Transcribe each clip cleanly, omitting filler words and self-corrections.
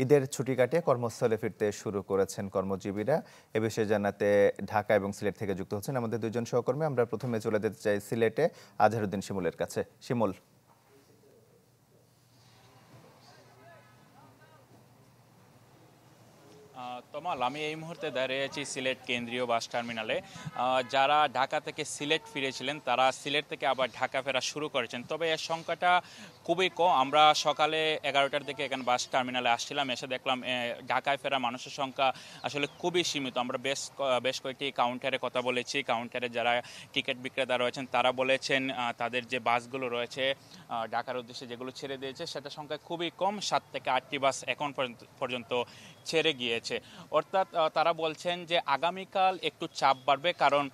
ঈদের ছুটি কাটিয়ে কর্মস্থলে ফিরতে শুরু করেছেন কর্মজীবীরা। এ বিষয়ে জানাতে ঢাকা এবং সিলেট থেকে যুক্ত হচ্ছেন আমাদের দুইজন সহকর্মী। আমরা প্রথমে চলে যেতে চাই সিলেটে আজহারউদ্দিন শিমুলের কাছে। শিমুল, তমাল, আমি এই মুহূর্তে দাঁড়িয়ে আছি সিলেট কেন্দ্রীয় বাস টার্মিনালে। যারা ঢাকা থেকে সিলেট ফিরেছিলেন তারা সিলেট থেকে আবার ঢাকা ফেরা শুরু করেছেন, তবে এর সংখ্যাটা খুবই কম। আমরা সকালে 11টার দিকে এখানে বাস টার্মিনালে আসছিলাম, এসে দেখলাম ঢাকায় ফেরা মানুষের সংখ্যা আসলে খুবই সীমিত। আমরা বেশ কয়েকটি কাউন্টারে কথা বলেছি। কাউন্টারে যারা টিকিট বিক্রেতা রয়েছেন তারা বলেছেন তাদের যে বাসগুলো রয়েছে ঢাকার উদ্দেশ্যে যেগুলো ছেড়ে দিয়েছে সেটা সংখ্যা খুবই কম, 7 থেকে 8টি বাস এখন পর্যন্ত ছেড়ে গিয়েছে। অর্থাৎ তারা বলছেন যে আগামীকাল একটু চাপ বাড়বে, কারণ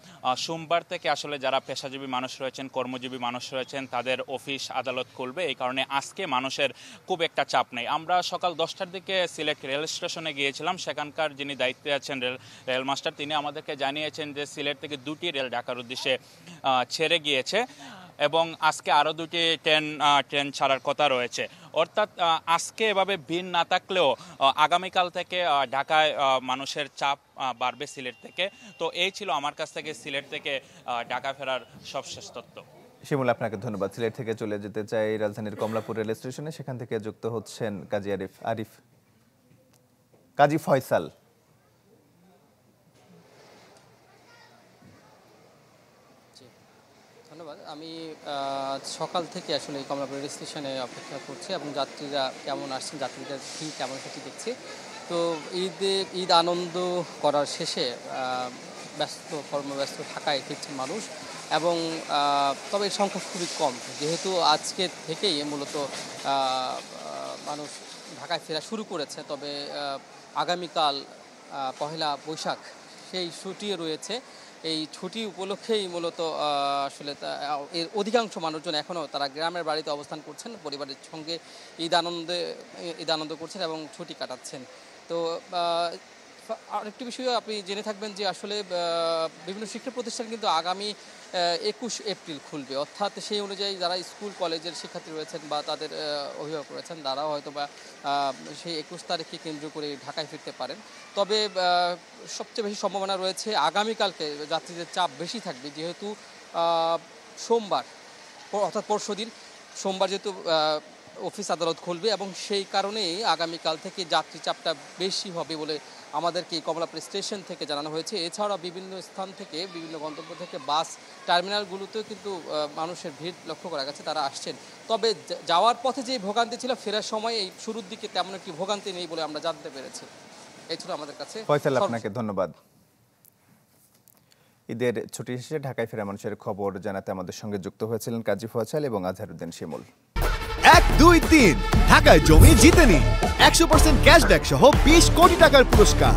সোমবার থেকে আসলে যারা পেশাজীবী মানুষ রয়েছেন, কর্মজীবী মানুষ রয়েছেন, তাদের অফিস আদালত খুলবে। এই কারণে আজকে মানুষের খুব একটা চাপ নেই। আমরা সকাল 10টার দিকে সিলেট রেল স্টেশনে গিয়েছিলাম। সেখানকার যিনি দায়িত্বে আছেন রেল মাস্টার, তিনি আমাদেরকে জানিয়েছেন যে সিলেট থেকে 2টি রেল ঢাকার উদ্দেশ্যে ছেড়ে গিয়েছে এবং আজকে আরও 2টি ট্রেন ছাড়ার কথা রয়েছে। অর্থাৎ আজকে এভাবে ভিড় না থাকলেও আগামীকাল থেকে ঢাকায় মানুষের চাপ বাড়বে সিলেট থেকে। তো এই ছিল আমার কাছ থেকে সিলেট থেকে ঢাকা ফেরার সবশেষ তথ্য। শিমুল, আপনাকে ধন্যবাদ। সিলেট থেকে চলে যেতে চাই রাজধানীর কমলাপুর রেল স্টেশনে। সেখান থেকে যুক্ত হচ্ছেন কাজী ফয়সাল। ধন্যবাদ। আমি সকাল থেকে আসলে এই কমলাপুর রেল স্টেশনে অপেক্ষা করছি এবং যাত্রীরা কেমন আসছেন, যাত্রীদের ভিড় কেমন সেটি দেখছি। তো ঈদ আনন্দ করার শেষে কর্মব্যস্ত ঢাকায় ফিরছেন মানুষ, এবং তবে এর সংখ্যা খুবই কম, যেহেতু আজকে থেকেই মূলত মানুষ ঢাকায় ফেরা শুরু করেছে। তবে আগামীকাল পহেলা বৈশাখ, সেই ছুটিও রয়েছে। এই ছুটি উপলক্ষেই মূলত আসলে এর অধিকাংশ মানুষজন এখনও তারা গ্রামের বাড়িতে অবস্থান করছেন, পরিবারের সঙ্গে ঈদ আনন্দ করছেন এবং ছুটি কাটাচ্ছেন। তো আরেকটি বিষয় আপনি জেনে থাকবেন যে আসলে বিভিন্ন শিক্ষা প্রতিষ্ঠান কিন্তু আগামী 21 এপ্রিল খুলবে, অর্থাৎ সেই অনুযায়ী যারা স্কুল কলেজের শিক্ষার্থী রয়েছেন বা তাদের অভিভাবক রয়েছেন তারাও হয়তো বা সেই 21 তারিখকে কেন্দ্র করে ঢাকায় ফিরতে পারেন। তবে সবচেয়ে বেশি সম্ভাবনা রয়েছে আগামীকালকে যাত্রীদের চাপ বেশি থাকবে, যেহেতু সোমবার অর্থাৎ পরশুদিন সোমবার যেহেতু অফিস আদালত খুলবে, এবং সেই কারণেই আগামীকাল থেকে যাত্রী চাপটা বেশি হবে বলে আমাদেরকে কমলাপুর স্টেশন থেকে জানানো হয়েছে। এছাড়া বিভিন্ন স্থান থেকে, বিভিন্ন গন্তব্য থেকে বাস টার্মিনালগুলোতেও কিন্তু মানুষের ভিড় লক্ষ্য করা গেছে, তারা আসছেন। তবে যাওয়ার পথে যে ভোগান্তি ছিল, ফেরার সময় এই শুরুর দিকে তেমন একটি ভোগান্তি নেই বলে আমরা জানতে পেরেছি। এই ছিল আমাদের কাছে। ফয়সাল, আপনাকে ধন্যবাদ। ঈদের ছুটি শেষে ঢাকায় ফেরা মানুষের খবর জানাতে আমাদের সঙ্গে যুক্ত হয়েছিলেন কাজী ফয়সাল এবং আজহারউদ্দিন শিমুল। 1, 2, 3 ঢাকায় জমি জিতে নিন 100% ক্যাশব্যাক সহ 20 কোটি টাকার পুরস্কার।